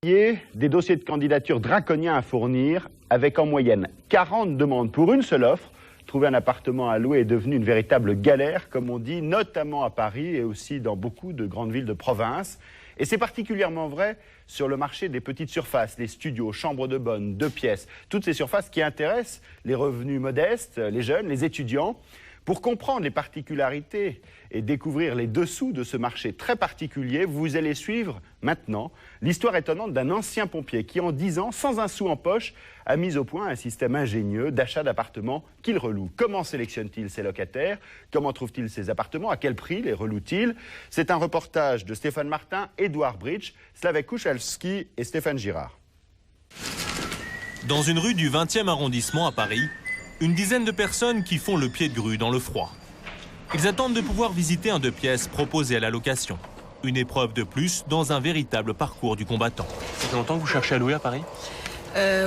Des dossiers de candidature draconiens à fournir, avec en moyenne 40 demandes pour une seule offre. Trouver un appartement à louer est devenu une véritable galère, comme on dit, notamment à Paris et aussi dans beaucoup de grandes villes de province. Et c'est particulièrement vrai sur le marché des petites surfaces, les studios, chambres de bonne, 2 pièces, toutes ces surfaces qui intéressent les revenus modestes, les jeunes, les étudiants. Pour comprendre les particularités et découvrir les dessous de ce marché très particulier, vous allez suivre maintenant l'histoire étonnante d'un ancien pompier qui, en 10 ans, sans un sou en poche, a mis au point un système ingénieux d'achat d'appartements qu'il reloue. Comment sélectionne-t-il ses locataires? Comment trouve-t-il ses appartements? À quel prix les reloue-t-il? C'est un reportage de Stéphane Martin, Édouard Bridge, Slavek Kouchalski et Stéphane Girard. Dans une rue du 20e arrondissement à Paris, une dizaine de personnes qui font le pied de grue dans le froid. Ils attendent de pouvoir visiter un 2 pièces proposé à la location. Une épreuve de plus dans un véritable parcours du combattant. Ça fait longtemps que vous cherchez à louer à Paris?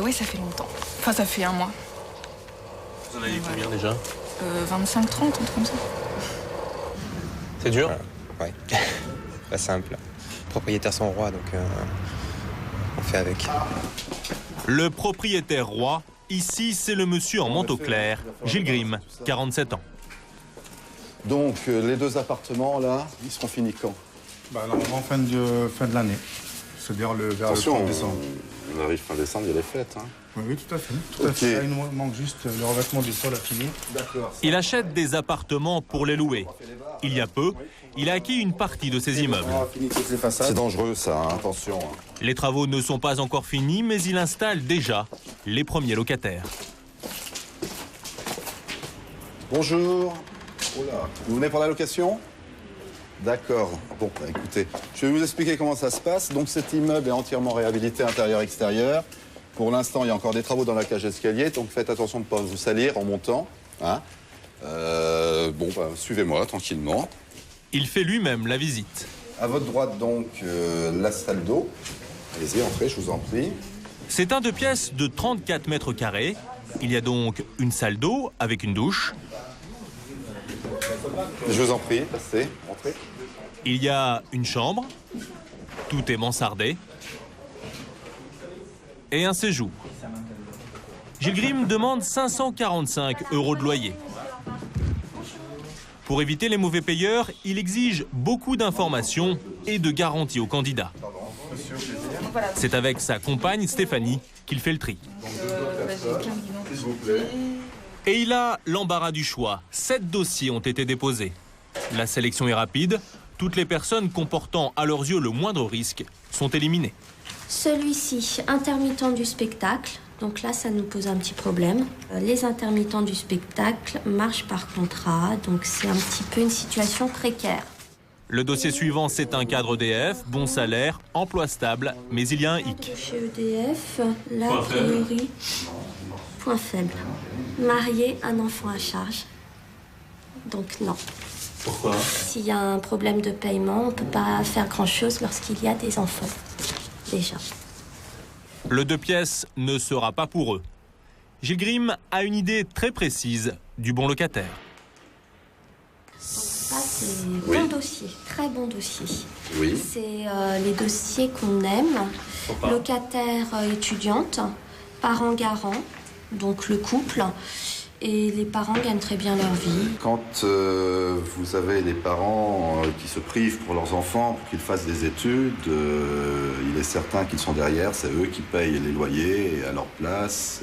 Oui, ça fait longtemps. Enfin, ça fait un mois. Vous en avez combien déjà? 25-30, un truc comme ça. C'est dur? Ouais, pas simple. Les propriétaires sont rois, donc on fait avec. Le propriétaire roi, ici, c'est le monsieur en manteau clair, Gilles Grimm, 47 ans. Donc, les 2 appartements, là, ils seront finis quand? Normalement, fin de l'année. C'est-à-dire vers le 30 décembre. On arrive fin décembre, il y a les fêtes. Hein. Oui, tout à fait. Tout à fait. Là, il nous manque juste le revêtement du sol à finir. D'accord. Il achète des appartements pour les louer. Il y a peu, il a acquis une partie de ses immeubles. C'est dangereux, ça, hein, attention. Hein. Les travaux ne sont pas encore finis, mais il installe déjà les premiers locataires. Bonjour. Oh là. Vous venez pour la location? D'accord. Bon, écoutez, je vais vous expliquer comment ça se passe. Donc, cet immeuble est entièrement réhabilité intérieur-extérieur. Pour l'instant, il y a encore des travaux dans la cage d'escalier, donc faites attention de ne pas vous salir en montant. Hein. Suivez-moi tranquillement. Il fait lui-même la visite. À votre droite, donc, la salle d'eau. Allez-y, entrez, je vous en prie. C'est un 2 pièces de 34 mètres carrés. Il y a donc une salle d'eau avec une douche. Je vous en prie, passez, entrez. Il y a une chambre. Tout est mansardé. Et un séjour. Gilles Grimm demande 545 € de loyer. Pour éviter les mauvais payeurs, il exige beaucoup d'informations et de garanties aux candidats. C'est avec sa compagne Stéphanie qu'il fait le tri. Et il a l'embarras du choix. 7 dossiers ont été déposés. La sélection est rapide. Toutes les personnes comportant à leurs yeux le moindre risque sont éliminées. Celui-ci, intermittent du spectacle. Donc là, ça nous pose un petit problème. Les intermittents du spectacle marchent par contrat. Donc c'est un petit peu une situation précaire. Le dossier suivant, c'est un cadre EDF, bon salaire, emploi stable, mais il y a un hic. Chez EDF, là, a priori, point faible. Marié, un enfant à charge. Donc non. Pourquoi? S'il y a un problème de paiement, on ne peut pas faire grand-chose lorsqu'il y a des enfants. Déjà. Le 2 pièces ne sera pas pour eux. Gilles Grimm a une idée très précise du bon locataire. Ça, c'est bon dossier, très bon dossier. Oui. C'est les dossiers qu'on aime. Locataire étudiante, parents garants, donc le couple. Et les parents gagnent très bien leur vie. Quand vous avez des parents qui se privent pour leurs enfants pour qu'ils fassent des études, il est certain qu'ils sont derrière, c'est eux qui payent les loyers à leur place.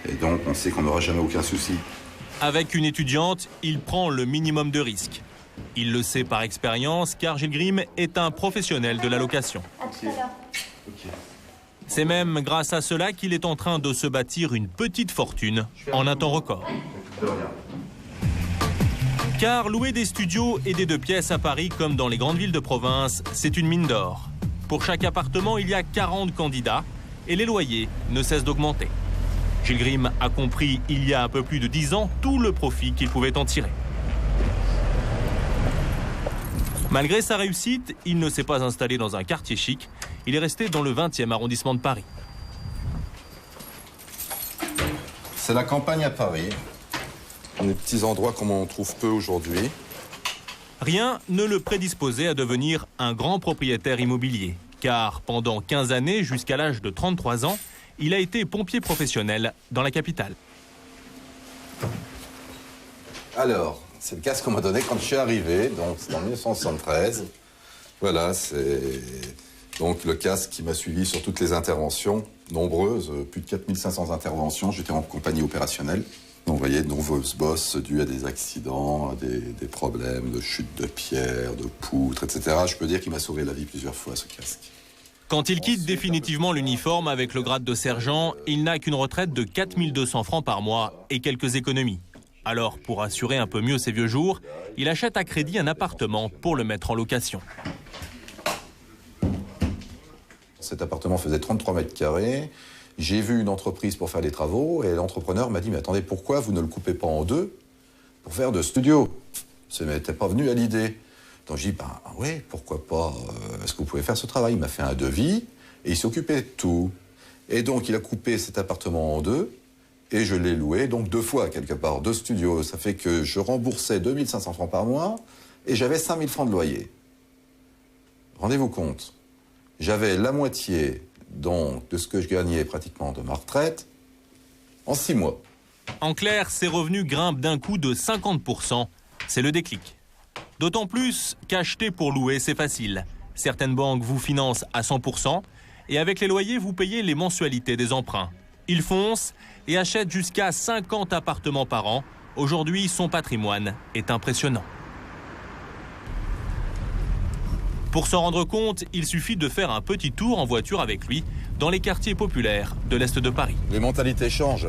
Et donc on sait qu'on n'aura jamais aucun souci. Avec une étudiante, il prend le minimum de risques. Il le sait par expérience car Gilles Grimm est un professionnel de la location. C'est même grâce à cela qu'il est en train de se bâtir une petite fortune en un temps record. Car louer des studios et des 2 pièces à Paris comme dans les grandes villes de province, c'est une mine d'or. Pour chaque appartement, il y a 40 candidats et les loyers ne cessent d'augmenter. Gilles Grimm a compris il y a un peu plus de 10 ans tout le profit qu'il pouvait en tirer. Malgré sa réussite, il ne s'est pas installé dans un quartier chic. Il est resté dans le 20e arrondissement de Paris. C'est la campagne à Paris. Des petits endroits comme on trouve peu aujourd'hui. Rien ne le prédisposait à devenir un grand propriétaire immobilier. car pendant 15 années, jusqu'à l'âge de 33 ans, il a été pompier professionnel dans la capitale. Alors, c'est le casque qu'on m'a donné quand je suis arrivé, donc c'est en 1973. Voilà, c'est donc le casque qui m'a suivi sur toutes les interventions, nombreuses, plus de 4500 interventions. J'étais en compagnie opérationnelle. Donc, vous voyez, de nombreuses bosses dues à des accidents, à des problèmes de chute de pierres, de poutres, etc. Je peux dire qu'il m'a sauvé la vie plusieurs fois, ce casque. Quand il quitte définitivement l'uniforme avec le grade de sergent, il n'a qu'une retraite de 4200 francs par mois et quelques économies. Alors, pour assurer un peu mieux ses vieux jours, il achète à crédit un appartement pour le mettre en location. Cet appartement faisait 33 mètres carrés. J'ai vu une entreprise pour faire des travaux et l'entrepreneur m'a dit « Mais attendez, pourquoi vous ne le coupez pas en deux pour faire de studio ?» Ça ne m'était pas venu à l'idée. Donc j'ai dit « Ben oui, pourquoi pas, est-ce que vous pouvez faire ce travail ?» Il m'a fait un devis et il s'occupait de tout. Et donc il a coupé cet appartement en deux et je l'ai loué, donc 2 fois quelque part, 2 studios. Ça fait que je remboursais 2500 francs par mois et j'avais 5000 francs de loyer. Rendez-vous compte, j'avais la moitié donc de ce que je gagnais pratiquement de ma retraite en 6 mois. En clair, ses revenus grimpent d'un coup de 50%. C'est le déclic. D'autant plus qu'acheter pour louer, c'est facile. Certaines banques vous financent à 100% et avec les loyers, vous payez les mensualités des emprunts. Il fonce et achète jusqu'à 50 appartements par an. Aujourd'hui, son patrimoine est impressionnant. Pour s'en rendre compte, il suffit de faire un petit tour en voiture avec lui dans les quartiers populaires de l'Est de Paris. Les mentalités changent.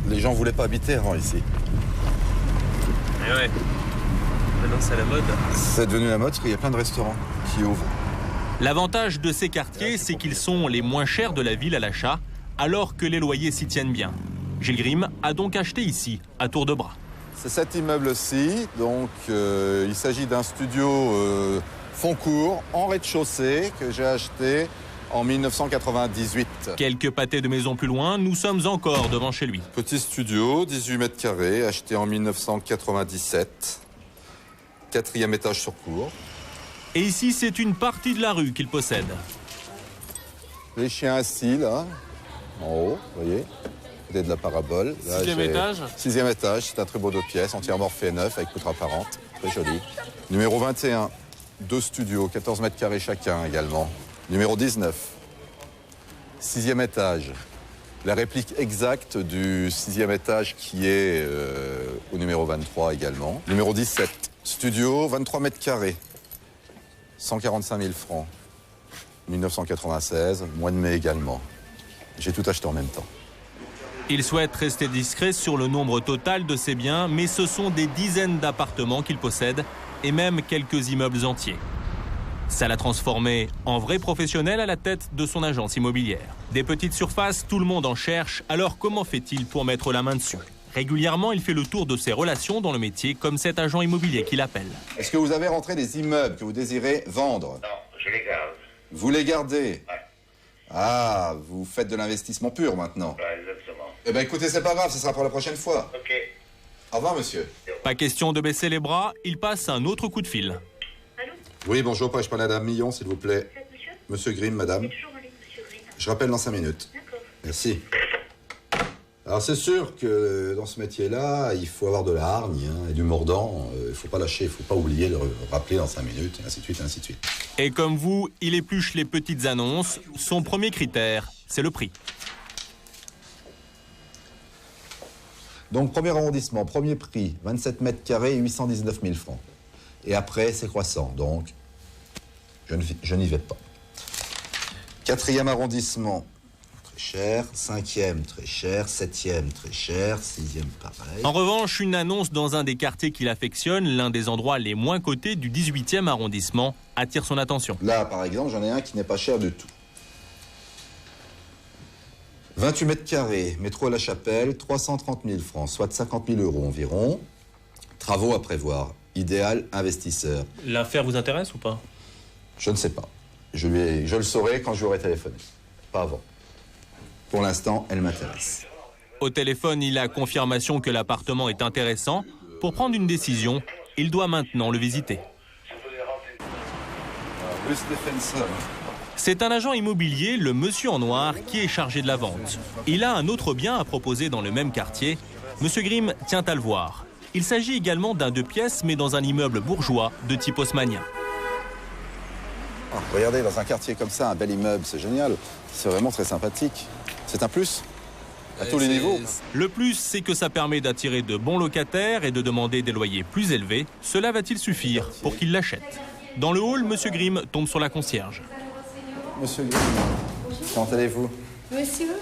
Les gens ne voulaient pas habiter avant ici. Et ouais, maintenant c'est la mode. C'est devenu la mode parce qu'il y a plein de restaurants qui ouvrent. L'avantage de ces quartiers, c'est qu'ils sont les moins chers de la ville à l'achat, alors que les loyers s'y tiennent bien. Gilles Grimm a donc acheté ici, à tour de bras. C'est cet immeuble-ci, donc il s'agit d'un studio Foncourt, en rez-de-chaussée, que j'ai acheté en 1998. Quelques pâtés de maison plus loin, nous sommes encore devant chez lui. Petit studio, 18 mètres carrés, acheté en 1997. 4e étage sur cour. Et ici, c'est une partie de la rue qu'il possède. Les chiens assis, là, en haut, vous voyez, côté de la parabole. 6e étage. 6e étage, c'est un très beau 2 pièces, entièrement refait neuf, avec poutre apparente. Très joli. Numéro 21. 2 studios, 14 mètres carrés chacun également. Numéro 19, 6e étage. La réplique exacte du 6e étage qui est au numéro 23 également. Numéro 17, studio, 23 mètres carrés, 145 000 francs. 1996, mois de mai également. J'ai tout acheté en même temps. Il souhaite rester discret sur le nombre total de ses biens, mais ce sont des dizaines d'appartements qu'il possède et même quelques immeubles entiers. Ça l'a transformé en vrai professionnel à la tête de son agence immobilière. Des petites surfaces, tout le monde en cherche, alors comment fait-il pour mettre la main dessus? Régulièrement, il fait le tour de ses relations dans le métier, comme cet agent immobilier qu'il appelle. Est-ce que vous avez rentré des immeubles que vous désirez vendre? Non, je les garde. Vous les gardez? Ouais. Ah, vous faites de l'investissement pur maintenant. Ouais, exactement. Eh bien écoutez, c'est pas grave, ce sera pour la prochaine fois. Ok. Au revoir, monsieur. Pas question de baisser les bras, il passe un autre coup de fil. Oui, bonjour, pourrais-je parler à Madame Millon, s'il vous plaît? Monsieur Grimm, madame. Je rappelle dans 5 minutes. D'accord. Merci. Alors c'est sûr que dans ce métier-là, il faut avoir de la hargne et du mordant. Il ne faut pas lâcher, il ne faut pas oublier de rappeler dans 5 minutes, et ainsi de suite, ainsi de suite. Et comme vous, il épluche les petites annonces. Son premier critère, c'est le prix. Donc premier arrondissement, premier prix, 27 mètres carrés, 819 000 francs. Et après, c'est croissant, donc je n'y vais pas. 4e arrondissement, très cher. 5e, très cher. 7e, très cher. 6e, pareil. En revanche, une annonce dans un des quartiers qu'il affectionne, l'un des endroits les moins cotés du 18e arrondissement, attire son attention. Là, par exemple, j'en ai un qui n'est pas cher du tout. 28 mètres carrés, métro à la Chapelle, 330 000 francs, soit 50 000 € environ. Travaux à prévoir. Idéal investisseur. L'affaire vous intéresse ou pas? Je ne sais pas. Je le saurai quand je lui aurai téléphoné. Pas avant. Pour l'instant, elle m'intéresse. Au téléphone, il a confirmation que l'appartement est intéressant. Pour prendre une décision, il doit maintenant le visiter. Bruce Stephenson. C'est un agent immobilier, le monsieur en noir, qui est chargé de la vente. Il a un autre bien à proposer dans le même quartier. Monsieur Grimm tient à le voir. Il s'agit également d'un 2 pièces, mais dans un immeuble bourgeois de type haussmannien. Ah, regardez, dans un quartier comme ça, un bel immeuble, c'est génial. C'est vraiment très sympathique. C'est un plus à tous les niveaux. Le plus, c'est que ça permet d'attirer de bons locataires et de demander des loyers plus élevés. Cela va-t-il suffire pour qu'ils l'achètent? Dans le hall, monsieur Grimm tombe sur la concierge. Monsieur Grimm, comment allez-vous?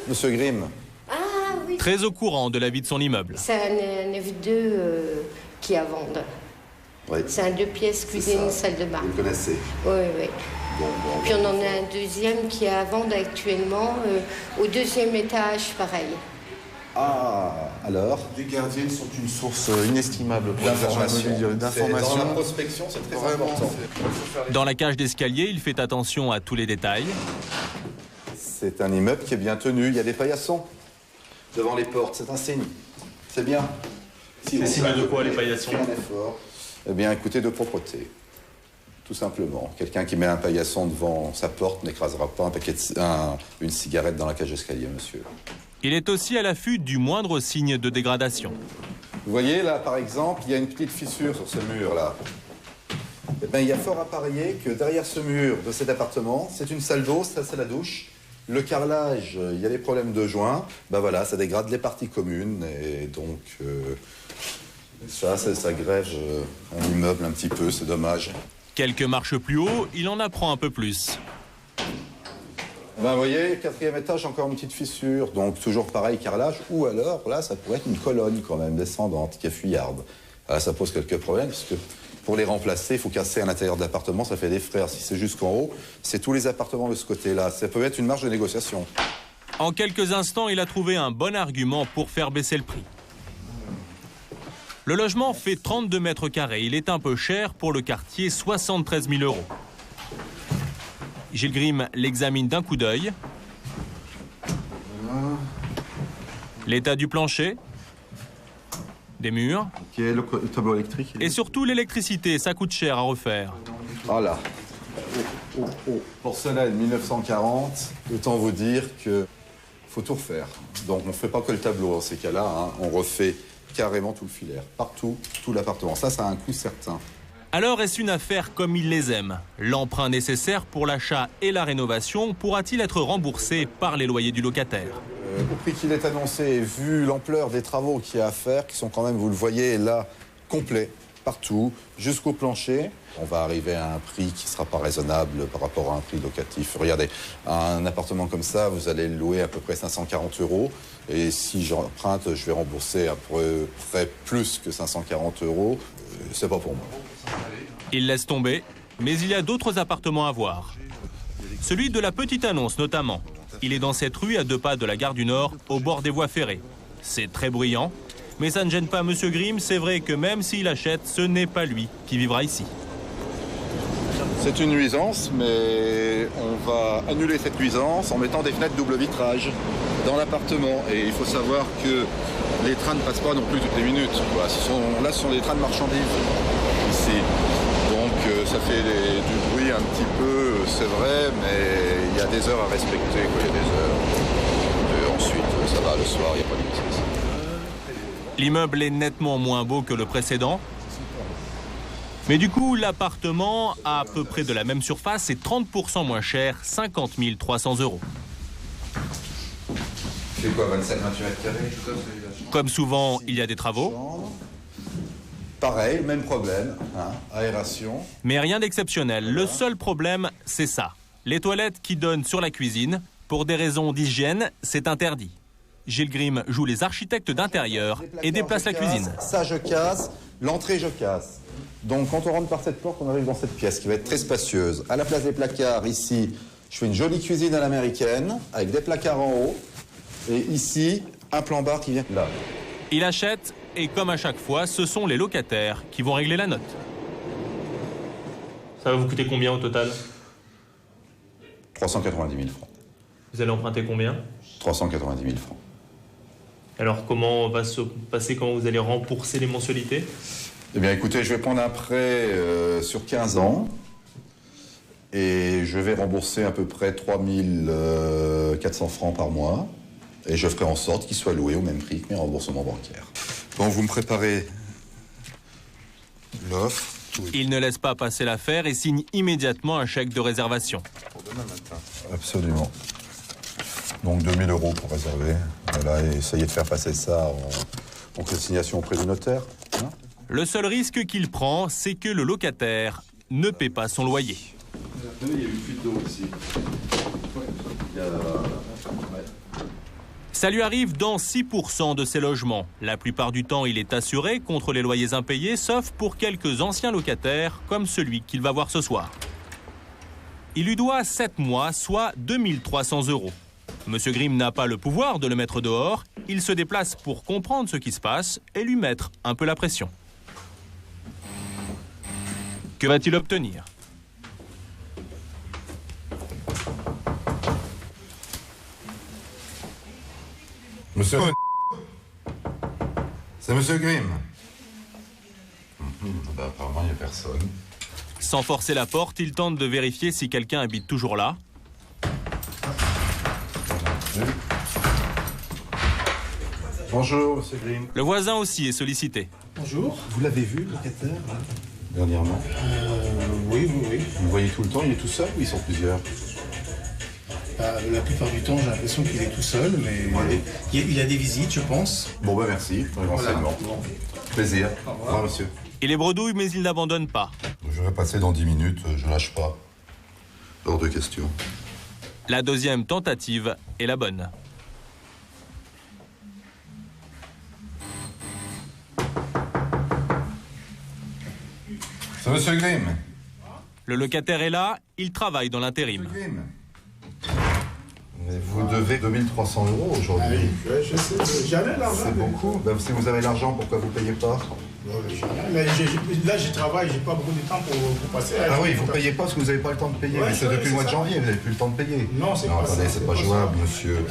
Monsieur Grimm. Ah oui. Très au courant de la vie de son immeuble. C'est un F2 qui est à vendre. Oui. C'est un 2 pièces, cuisine, salle de bain. Vous le connaissez? Oui, oui. Puis on en a un deuxième qui est à vendre actuellement, au 2e étage, pareil. Ah, alors? Les gardiennes sont une source inestimable pour d'informations. D'informations. Dans la prospection, c'est très important. Dans la cage d'escalier, il fait attention à tous les détails. C'est un immeuble qui est bien tenu. Il y a des paillassons devant les portes. C'est un signe. C'est bien. C'est signe de quoi, les paillassons? Un effort. Eh bien, écoutez, de propreté. Tout simplement. Quelqu'un qui met un paillasson devant sa porte n'écrasera pas une cigarette dans la cage d'escalier, monsieur. Il est aussi à l'affût du moindre signe de dégradation. Vous voyez, là, par exemple, il y a une petite fissure sur ce mur-là. Eh bien, il y a fort à parier que derrière ce mur de cet appartement, c'est une salle d'eau, ça, c'est la douche. Le carrelage, il y a des problèmes de joints. Ben voilà, ça dégrade les parties communes. Et donc, ça grève un immeuble un petit peu, c'est dommage. Quelques marches plus haut, il en apprend un peu plus. Ben, vous voyez, 4e étage, encore une petite fissure. Donc, toujours pareil, carrelage. Ou alors, là, ça pourrait être une colonne, quand même, descendante, qui est fuyarde. Là, ça pose quelques problèmes, parce que pour les remplacer, il faut casser à l'intérieur de l'appartement, ça fait des frais. Si c'est jusqu'en haut, c'est tous les appartements de ce côté-là. Ça peut être une marge de négociation. En quelques instants, il a trouvé un bon argument pour faire baisser le prix. Le logement fait 32 mètres carrés. Il est un peu cher pour le quartier, 73 000 €. Gilles Grimm l'examine d'un coup d'œil. L'état du plancher, des murs. Ok, le tableau électrique. Et surtout l'électricité, ça coûte cher à refaire. Voilà. Porcelaine 1940, autant vous dire qu'il faut tout refaire. Donc on ne fait pas que le tableau dans ces cas-là, hein. On refait carrément tout le filaire, partout, tout l'appartement. Ça a un coût certain. Alors est-ce une affaire comme il les aime? L'emprunt nécessaire pour l'achat et la rénovation pourra-t-il être remboursé par les loyers du locataire? Au prix qu'il est annoncé, vu l'ampleur des travaux qu'il y a à faire, qui sont quand même, vous le voyez là, complets, partout, jusqu'au plancher, on va arriver à un prix qui ne sera pas raisonnable par rapport à un prix locatif. Regardez, un appartement comme ça, vous allez le louer à peu près 540 €. Et si j'emprunte, je vais rembourser à peu près plus que 540 €. C'est pas pour moi. Il laisse tomber, mais il y a d'autres appartements à voir. Celui de la Petite Annonce notamment. Il est dans cette rue à 2 pas de la gare du Nord, au bord des voies ferrées. C'est très bruyant, mais ça ne gêne pas Monsieur Grimm. C'est vrai que même s'il achète, ce n'est pas lui qui vivra ici. C'est une nuisance, mais on va annuler cette nuisance en mettant des fenêtres double vitrage dans l'appartement. Et il faut savoir que les trains ne passent pas non plus toutes les minutes, quoi. Là, ce sont des trains de marchandises, ici. Donc, ça fait du bruit un petit peu, c'est vrai, mais il y a des heures à respecter, quoi. Il y a des heures. Et ensuite, ça va, le soir, il n'y a pas de nuisance. L'immeuble est nettement moins beau que le précédent. Mais du coup, l'appartement a à peu près de la même surface et 30% moins cher, 50 300 €. C'est quoi, 27-28 mètres carrés? Comme souvent, il y a des travaux. Pareil, même problème, hein, aération. Mais rien d'exceptionnel. Le seul problème, c'est ça. Les toilettes qui donnent sur la cuisine. Pour des raisons d'hygiène, c'est interdit. Gilles Grimm joue les architectes d'intérieur et déplace la cuisine. Ça, je casse. L'entrée, je casse. Donc, quand on rentre par cette porte, on arrive dans cette pièce qui va être très spacieuse. À la place des placards, ici, je fais une jolie cuisine à l'américaine, avec des placards en haut. Et ici, un plan bar qui vient là. Il achète, et comme à chaque fois, ce sont les locataires qui vont régler la note. Ça va vous coûter combien au total? 390 000 francs. Vous allez emprunter combien? 390 000 francs. Alors comment va se passer, comment vous allez rembourser les mensualités? Eh bien écoutez, je vais prendre un prêt sur 15 ans. et je vais rembourser à peu près 3400 francs par mois. Et je ferai en sorte qu'il soit loué au même prix que mes remboursements bancaires. Bon, vous me préparez l'offre. Il ne laisse pas passer l'affaire et signe immédiatement un chèque de réservation. Pour demain matin. Absolument. Donc 2000 € pour réserver. Voilà, et essayez de faire passer ça en consignation auprès du notaire. Hein? Le seul risque qu'il prend, c'est que le locataire ne paie pas son loyer. Il y a eu une fuite d'eau ici. Ça lui arrive dans 6% de ses logements. La plupart du temps, il est assuré contre les loyers impayés, sauf pour quelques anciens locataires, comme celui qu'il va voir ce soir. Il lui doit 7 mois, soit 2300 €. Monsieur Grimm n'a pas le pouvoir de le mettre dehors. Il se déplace pour comprendre ce qui se passe et lui mettre un peu la pression. Que va-t-il obtenir ? Monsieur... C'est Monsieur Grimm. Apparemment, il n'y a personne. Sans forcer la porte, il tente de vérifier si quelqu'un habite toujours là. Bonjour, Monsieur Grimm. Le voisin aussi est sollicité. Bonjour. Vous l'avez vu, le locataire, dernièrement? Oui. Vous le voyez tout le temps, il est tout seul ou ils sont plusieurs? La plupart du temps, j'ai l'impression qu'il est tout seul, mais il a des visites, je pense. Bon, ben merci pour les renseignements. Bon. Plaisir. Au revoir, monsieur. Il est bredouille, mais il n'abandonne pas. Je vais passer dans 10 minutes, je lâche pas. Hors de question. La deuxième tentative est la bonne. C'est Monsieur Grimm. Le locataire est là, il travaille dans l'intérim. Monsieur Grimm. Mais vous devez 2300 € aujourd'hui. Je sais, jamais l'argent. C'est beaucoup. Ben, si vous avez l'argent, pourquoi vous ne payez pas? Mais là, je travaille, j'ai pas beaucoup de temps pour passer. Ah oui, vous ne payez pas parce que vous n'avez pas le temps de payer. Ouais, mais c'est depuis le mois de ça. janvier, vous n'avez plus le temps de payer. Non, c'est pas attendez, ça, c'est c'est pas pas jouable, ça. monsieur.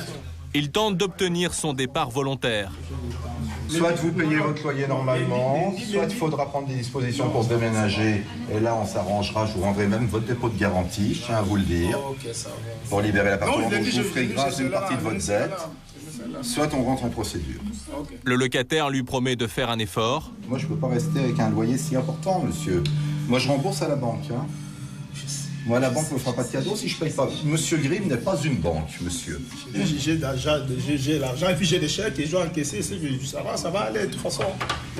Il tente d'obtenir son départ volontaire. Soit vous payez votre loyer normalement, soit il faudra prendre des dispositions pour se déménager. Et là, on s'arrangera. Je vous rendrai même votre dépôt de garantie, je tiens à vous le dire, pour libérer l'appartement. Donc je vous ferai grâce d'une partie de votre dette. Soit on rentre en procédure. Le locataire lui promet de faire un effort. Moi, je ne peux pas rester avec un loyer si important, monsieur. Moi, je rembourse à la banque. Hein. Moi, la banque ne me fera pas de cadeau si je ne paye pas. Monsieur Grimm n'est pas une banque, monsieur. J'ai l'argent et puis j'ai des chèques et je dois encaisser. Ça va aller, de toute façon.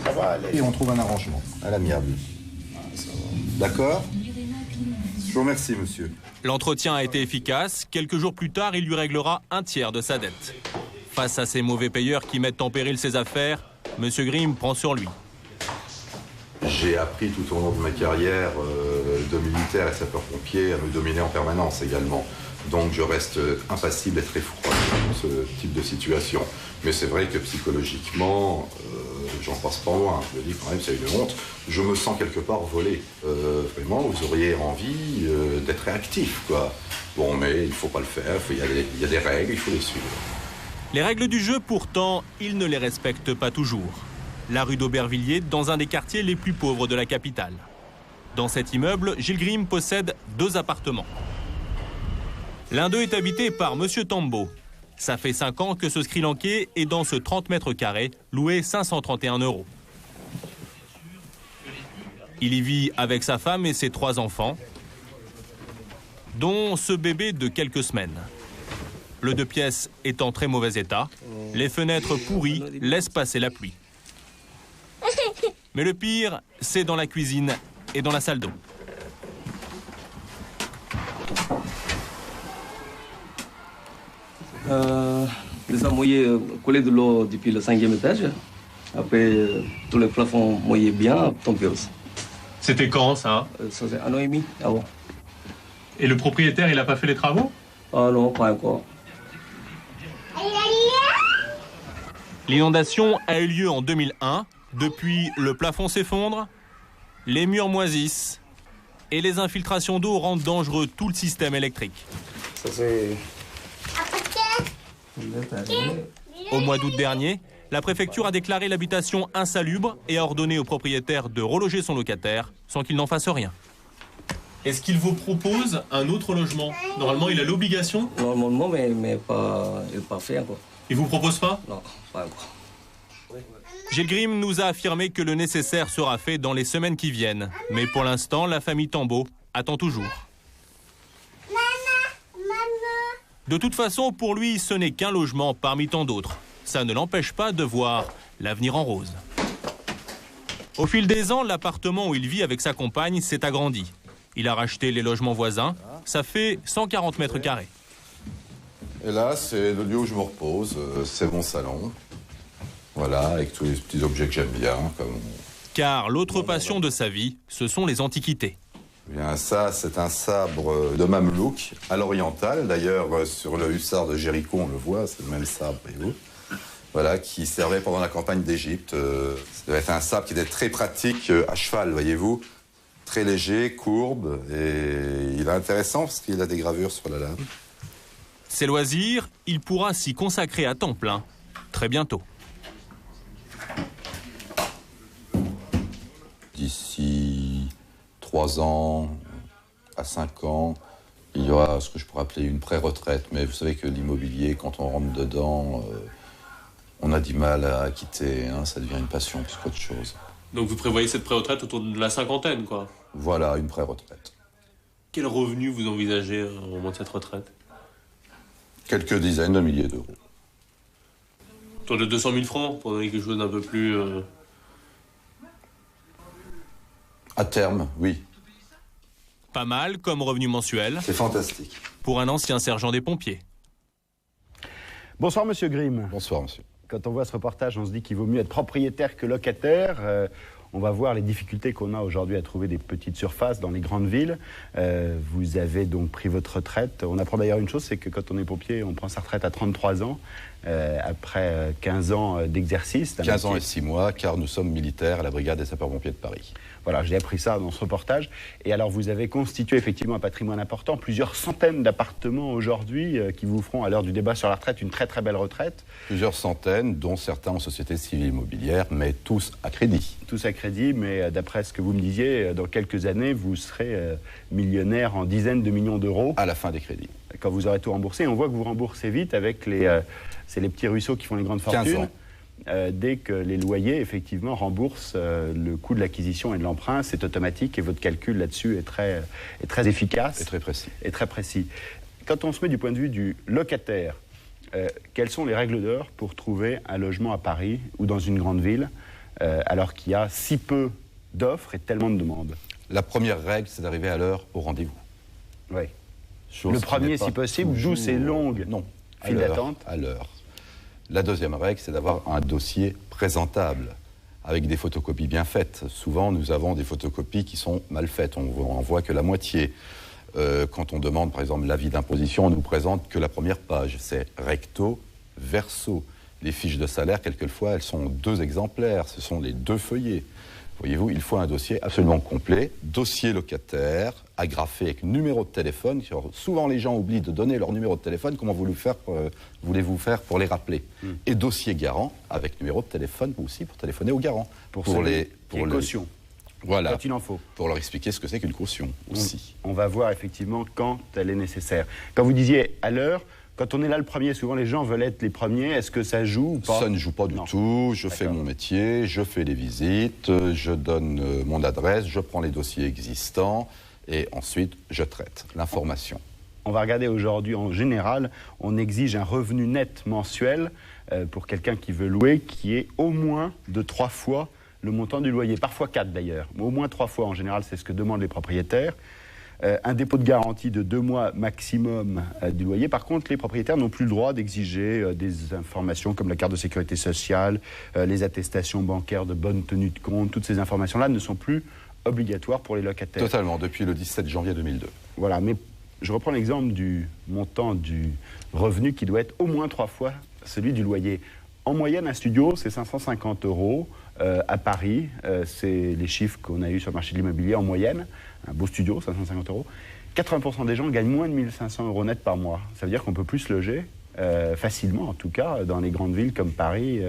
Ça va aller. Et on trouve un arrangement à l'amiable. D'accord? Je vous remercie, monsieur. L'entretien a été efficace. Quelques jours plus tard, il lui réglera un tiers de sa dette. Face à ces mauvais payeurs qui mettent en péril ses affaires, Monsieur Grimm prend sur lui. J'ai appris tout au long de ma carrière de militaire et sapeur-pompier à me dominer en permanence également. Donc je reste impassible et très froid dans ce type de situation. Mais c'est vrai que psychologiquement, j'en passe pas loin. Je me dis quand même c'est une honte. Je me sens quelque part volé. Vraiment, vous auriez envie d'être réactif, quoi. Bon, mais il ne faut pas le faire. Il y a des règles, il faut les suivre. Les règles du jeu, pourtant, il ne les respecte pas toujours. La rue d'Aubervilliers, dans un des quartiers les plus pauvres de la capitale. Dans cet immeuble, Gilles Grimm possède 2 appartements. L'un d'eux est habité par Monsieur Tambo. Ça fait 5 ans que ce Sri Lankais est dans ce 30 mètres carrés, loué 531 €. Il y vit avec sa femme et ses 3 enfants, dont ce bébé de quelques semaines. Le 2 pièces est en très mauvais état. Les fenêtres pourries laissent passer la pluie. Mais le pire, c'est dans la cuisine et dans la salle d'eau. Les a mouillés, collés de l'eau depuis le 5e étage. Après, tous les plafonds mouillés bien, tombés aussi. C'était quand ça? Ça fait 1 an et demi avant. Et le propriétaire, il n'a pas fait les travaux? Ah non, pas encore. L'inondation a eu lieu en 2001. Depuis, le plafond s'effondre, les murs moisissent et les infiltrations d'eau rendent dangereux tout le système électrique. Ça c'est... Au mois d'août dernier, la préfecture a déclaré l'habitation insalubre et a ordonné au propriétaire de reloger son locataire sans qu'il n'en fasse rien. Est-ce qu'il vous propose un autre logement? Normalement, il a l'obligation? Normalement, mais pas, il n'est pas fait encore. Il vous propose pas? Non, pas encore. Gilles Grimm nous a affirmé que le nécessaire sera fait dans les semaines qui viennent. Mais pour l'instant, la famille Tambo attend toujours. De toute façon, pour lui, ce n'est qu'un logement parmi tant d'autres. Ça ne l'empêche pas de voir l'avenir en rose. Au fil des ans, l'appartement où il vit avec sa compagne s'est agrandi. Il a racheté les logements voisins. Ça fait 140 mètres carrés. Et là, c'est le lieu où je me repose. C'est mon salon. Voilà, avec tous les petits objets que j'aime bien. Comme... Car l'autre passion de sa vie, ce sont les antiquités. Bien, ça, c'est un sabre de Mamelouk, à l'oriental. D'ailleurs, sur le hussard de Jéricho, on le voit, c'est le même sabre, voyez-vous. Voilà, qui servait pendant la campagne d'Égypte. Ça devait être un sabre qui était très pratique à cheval, voyez-vous. Très léger, courbe, et il est intéressant parce qu'il a des gravures sur la lame. Ses loisirs, il pourra s'y consacrer à temps plein très bientôt. D'ici 3 ans à 5 ans, il y aura ce que je pourrais appeler une pré-retraite. Mais vous savez que l'immobilier, quand on rentre dedans, on a du mal à quitter. Hein, ça devient une passion plus qu'autre chose. Donc vous prévoyez cette pré-retraite autour de la cinquantaine, quoi? Voilà, une pré-retraite. Quel revenu vous envisagez au moment de cette retraite? Quelques dizaines de milliers d'euros. Autour de 200 000 francs, pour donner quelque chose d'un peu plus... À terme, oui. Pas mal comme revenu mensuel. C'est fantastique. Pour un ancien sergent des pompiers. Bonsoir Monsieur Grimm. Bonsoir Monsieur. Quand on voit ce reportage, on se dit qu'il vaut mieux être propriétaire que locataire. On va voir les difficultés qu'on a aujourd'hui à trouver des petites surfaces dans les grandes villes. Vous avez donc pris votre retraite. On apprend d'ailleurs une chose, c'est que quand on est pompier, on prend sa retraite à 33 ans, après 15 ans d'exercice. 15 ans et 6 mois, car nous sommes militaires à la brigade des sapeurs-pompiers de Paris. Voilà, j'ai appris ça dans ce reportage. Et alors, vous avez constitué effectivement un patrimoine important, plusieurs centaines d'appartements aujourd'hui qui vous feront, à l'heure du débat sur la retraite, une très très belle retraite. Plusieurs centaines, dont certains en société civile immobilière, mais tous à crédit. Tous à crédit, mais d'après ce que vous me disiez, dans quelques années, vous serez millionnaire en dizaines de millions d'euros. À la fin des crédits. Quand vous aurez tout remboursé. Et on voit que vous remboursez vite avec c'est les petits ruisseaux qui font les grandes fortunes. 15 ans. Dès que les loyers, effectivement, remboursent le coût de l'acquisition et de l'emprunt, c'est automatique et votre calcul là-dessus est très efficace. Et très précis. Et très précis. Quand on se met du point de vue du locataire, quelles sont les règles d'or pour trouver un logement à Paris ou dans une grande ville, alors qu'il y a si peu d'offres et tellement de demandes? La première règle, c'est d'arriver à l'heure au rendez-vous. Oui. Le premier, si possible, d'où ces longues files d'attente. À l'heure. La deuxième règle, c'est d'avoir un dossier présentable, avec des photocopies bien faites. Souvent, nous avons des photocopies qui sont mal faites. On n'en voit que la moitié. Quand on demande, par exemple, l'avis d'imposition, on ne nous présente que la première page. C'est recto, verso. Les fiches de salaire, quelquefois, elles sont 2 exemplaires. Ce sont les 2 feuillets. Voyez-vous, il faut un dossier absolument complet, dossier locataire, agrafé avec numéro de téléphone. Souvent, les gens oublient de donner leur numéro de téléphone. Comment voulez-vous faire pour les rappeler? Et dossier garant, avec numéro de téléphone aussi pour téléphoner au garant. Pour les cautions. Voilà. Quand il en faut. Pour leur expliquer ce que c'est qu'une caution aussi. On va voir effectivement quand elle est nécessaire. Quand vous disiez à l'heure, quand on est là le premier, souvent les gens veulent être les premiers. Est-ce que ça joue ou pas? Ça ne joue pas du tout. Je fais mon métier, je fais les visites, je donne mon adresse, je prends les dossiers existants et ensuite je traite l'information. On va regarder aujourd'hui, en général, on exige un revenu net mensuel pour quelqu'un qui veut louer qui est au moins de 3 fois le montant du loyer. Parfois 4 d'ailleurs, mais au moins 3 fois en général, c'est ce que demandent les propriétaires. Un dépôt de garantie de 2 mois maximum du loyer. Par contre, les propriétaires n'ont plus le droit d'exiger des informations comme la carte de sécurité sociale, les attestations bancaires de bonne tenue de compte. Toutes ces informations-là ne sont plus obligatoires pour les locataires. Totalement, depuis le 17 janvier 2002. Voilà, mais je reprends l'exemple du montant du revenu qui doit être au moins 3 fois celui du loyer. En moyenne, un studio, c'est 550 € à Paris. C'est les chiffres qu'on a eus sur le marché de l'immobilier en moyenne. Un beau studio, 550 €. 80% des gens gagnent moins de 1 500 € net par mois. Ça veut dire qu'on peut plus se loger, facilement en tout cas, dans les grandes villes comme Paris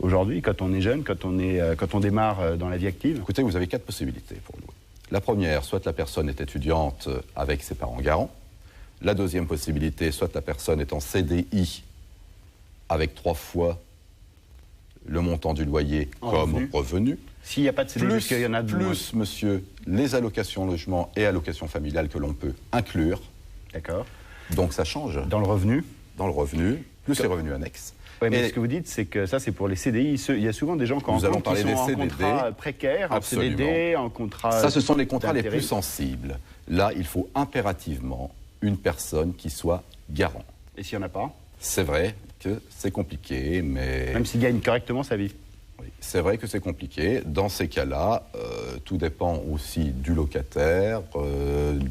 aujourd'hui, quand on est jeune, quand on démarre dans la vie active. Écoutez, vous avez 4 possibilités pour louer. La première, soit la personne est étudiante avec ses parents garants. La deuxième possibilité, soit la personne est en CDI avec 3 fois le montant du loyer comme revenu. S'il n'y a pas de CDI, parce qu'il y en a de moins. Monsieur, les allocations logement et allocations familiales que l'on peut inclure. D'accord. Donc ça change. Dans le revenu. Dans le revenu, plus les revenus annexes. Oui, mais ce que vous dites, c'est que ça, c'est pour les CDI. Il y a souvent des gens qui sont en contrat précaire, en CDD, en contrat. Ça, ce sont les contrats les plus sensibles. Là, il faut impérativement une personne qui soit garant. Et s'il n'y en a pas? C'est vrai que c'est compliqué, mais... Même s'il gagne correctement sa vie. Oui, c'est vrai que c'est compliqué. Dans ces cas-là, tout dépend aussi du locataire,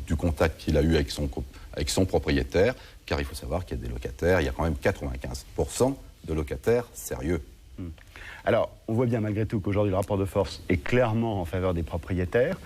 du contact qu'il a eu avec son propriétaire, car il faut savoir qu'il y a des locataires, il y a quand même 95% de locataires sérieux. Alors, on voit bien malgré tout qu'aujourd'hui le rapport de force est clairement en faveur des propriétaires,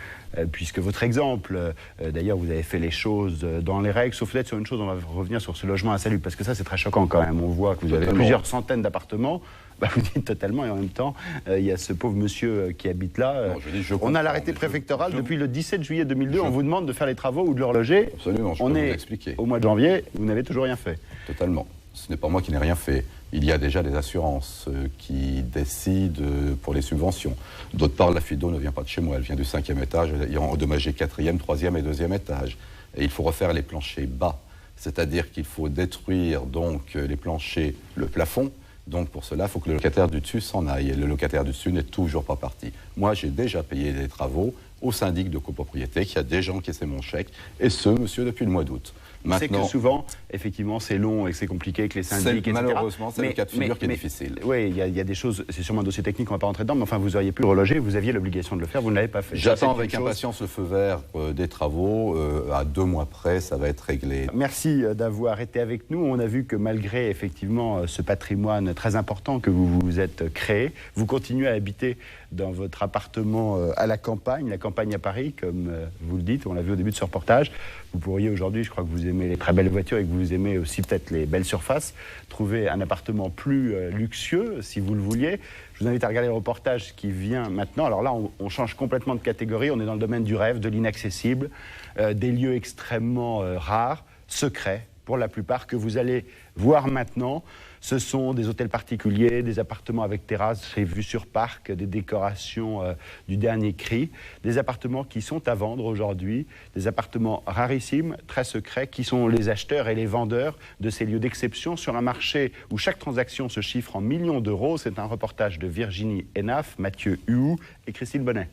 puisque votre exemple, d'ailleurs vous avez fait les choses dans les règles, sauf peut-être sur une chose, on va revenir sur ce logement insalubre, parce que ça c'est très choquant quand même. On voit que vous avez plusieurs centaines d'appartements, vous dites totalement, et en même temps, il y a ce pauvre monsieur qui habite là. On a l'arrêté préfectoral depuis le 17 juillet 2002, on vous demande de faire les travaux ou de le reloger. Absolument, je peux vous expliquer. Au mois de janvier, vous n'avez toujours rien fait. Totalement. Ce n'est pas moi qui n'ai rien fait. Il y a déjà des assurances qui décident pour les subventions. D'autre part, la fuite d'eau ne vient pas de chez moi, elle vient du 5e étage, ayant endommagé 4e, 3e et 2e étage. Et il faut refaire les planchers bas, c'est-à-dire qu'il faut détruire donc les planchers, le plafond. Donc pour cela, il faut que le locataire du dessus s'en aille. Et le locataire du dessus n'est toujours pas parti. Moi, j'ai déjà payé des travaux au syndic de copropriété qui a déjà encaissé mon chèque, et ce, monsieur, depuis le mois d'août. C'est que souvent, effectivement, c'est long et que c'est compliqué, que les syndics, etc. Malheureusement, c'est le cas de figure qui est difficile. Oui, il y a des choses, c'est sûrement un dossier technique, on ne va pas rentrer dedans, mais enfin, vous auriez pu le reloger, vous aviez l'obligation de le faire, vous ne l'avez pas fait. J'attends avec impatience le feu vert des travaux. À 2 mois près, ça va être réglé. Merci d'avoir été avec nous. On a vu que malgré, effectivement, ce patrimoine très important que vous vous êtes créé, vous continuez à habiter dans votre appartement à la campagne à Paris, comme vous le dites, on l'a vu au début de ce reportage. Vous pourriez aujourd'hui, je crois que vous aimez les très belles voitures et que vous aimez aussi peut-être les belles surfaces, trouver un appartement plus luxueux, si vous le vouliez. Je vous invite à regarder le reportage qui vient maintenant. Alors là, on change complètement de catégorie, on est dans le domaine du rêve, de l'inaccessible, des lieux extrêmement rares, secrets, pour la plupart, que vous allez voir maintenant. Ce sont des hôtels particuliers, des appartements avec terrasse et vue sur parc, des décorations du dernier cri, des appartements qui sont à vendre aujourd'hui, des appartements rarissimes, très secrets, qui sont les acheteurs et les vendeurs de ces lieux d'exception sur un marché où chaque transaction se chiffre en millions d'euros. C'est un reportage de Virginie Enaf, Mathieu Huou et Christine Bonnet.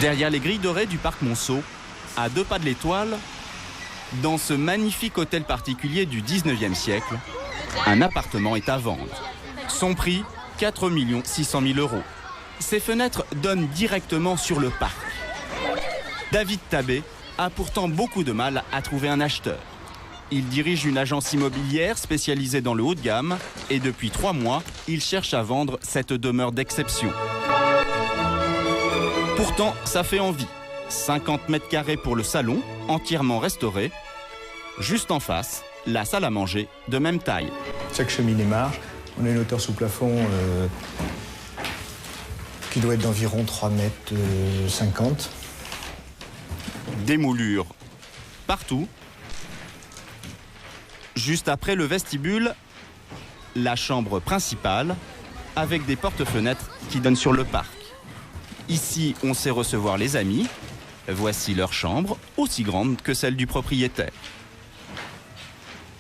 Derrière les grilles dorées du parc Monceau, à 2 pas de l'Étoile, dans ce magnifique hôtel particulier du 19e siècle, un appartement est à vendre. Son prix, 4 600 000 €. Ses fenêtres donnent directement sur le parc. David Tabé a pourtant beaucoup de mal à trouver un acheteur. Il dirige une agence immobilière spécialisée dans le haut de gamme et depuis 3 mois, il cherche à vendre cette demeure d'exception. Pourtant, ça fait envie. 50 mètres carrés pour le salon, entièrement restauré. Juste en face, la salle à manger de même taille. Chaque cheminée marche. On a une hauteur sous plafond qui doit être d'environ 3,50 m. Des moulures partout. Juste après le vestibule, la chambre principale avec des portes-fenêtres qui donnent sur le parc. Ici, on sait recevoir les amis. Voici leur chambre, aussi grande que celle du propriétaire.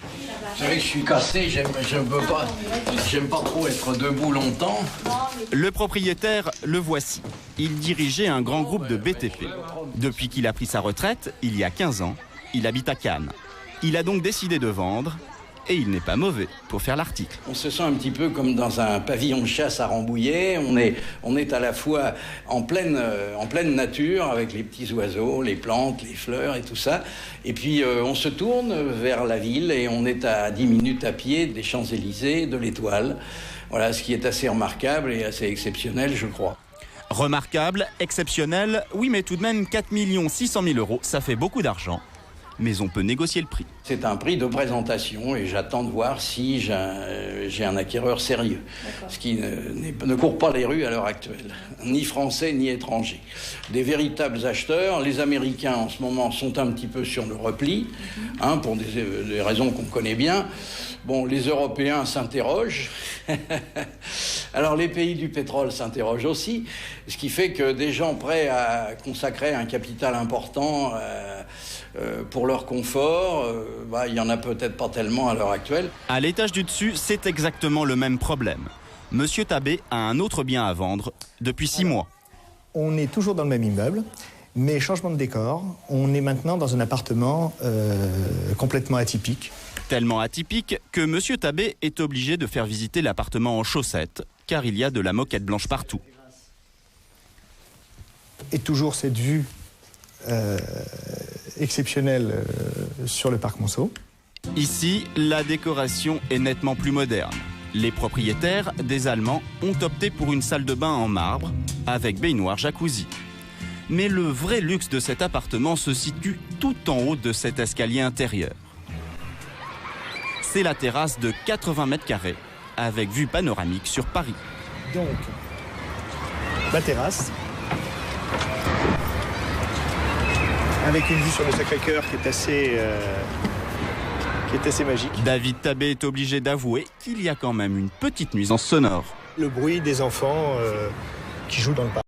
Vous savez que je suis cassé, j'aime pas trop être debout longtemps. Le propriétaire, le voici. Il dirigeait un grand groupe de BTP. Depuis qu'il a pris sa retraite, il y a 15 ans, il habite à Cannes. Il a donc décidé de vendre, et il n'est pas mauvais pour faire l'article. On se sent un petit peu comme dans un pavillon de chasse à Rambouillet. On est à la fois en pleine nature, avec les petits oiseaux, les plantes, les fleurs et tout ça. Et puis on se tourne vers la ville et on est à 10 minutes à pied des Champs-Élysées, de l'Étoile. Voilà, ce qui est assez remarquable et assez exceptionnel, je crois. Remarquable, exceptionnel, oui, mais tout de même 4 600 000 €, ça fait beaucoup d'argent. mais on peut négocier le prix. C'est un prix de présentation et j'attends de voir si j'ai un acquéreur sérieux. Ce qui ne court pas les rues à l'heure actuelle, ni français ni étrangers. Des véritables acheteurs, les Américains en ce moment sont un petit peu sur le repli, pour des raisons qu'on connaît bien. Bon, les Européens s'interrogent. Alors les pays du pétrole s'interrogent aussi, ce qui fait que des gens prêts à consacrer un capital important pour leur confort, il n'y en a peut-être pas tellement à l'heure actuelle. À l'étage du dessus, c'est exactement le même problème. Monsieur Tabé a un autre bien à vendre depuis 6 mois. On est toujours dans le même immeuble, mais changement de décor. On est maintenant dans un appartement complètement atypique. Tellement atypique que Monsieur Tabé est obligé de faire visiter l'appartement en chaussettes, car il y a de la moquette blanche partout. Et toujours cette vue exceptionnelle sur le parc Monceau. Ici, la décoration est nettement plus moderne. Les propriétaires, des Allemands, ont opté pour une salle de bain en marbre, avec baignoire jacuzzi. Mais le vrai luxe de cet appartement se situe tout en haut de cet escalier intérieur. C'est la terrasse de 80 mètres carrés, avec vue panoramique sur Paris. Donc, la terrasse, avec une vue sur le Sacré-Cœur qui est assez magique. David Tabé est obligé d'avouer qu'il y a quand même une petite nuisance sonore. Le bruit des enfants qui jouent dans le parc.